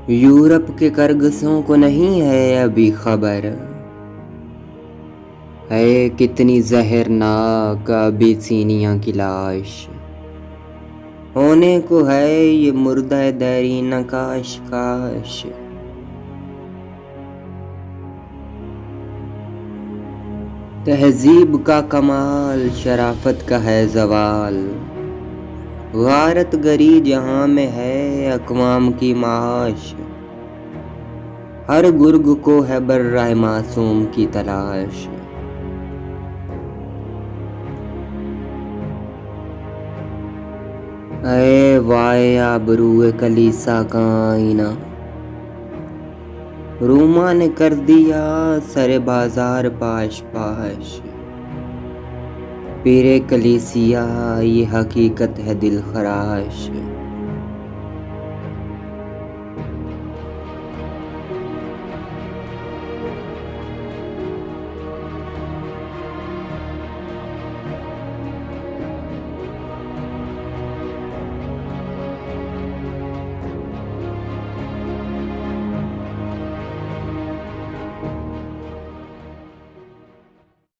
Europe के करगसों को नहीं है अभी खबर, है कितनी जहरनाक अबीसीनिया की लाश। होने को है ये मुर्दा दैरी नकाश काश। तहजीब का कमाल, शराफत का है जवाल, गारत गरी जहां में है अकवाम की माश। हर गुर्ग को है बर्राह मासूम की तलाश। अरे वाय आबरूए कलीसा का आईना, रूमा ने कर दिया सरे बाजार पाश पाश। पीरे कलीसिया ये हकीकत है दिल खराश।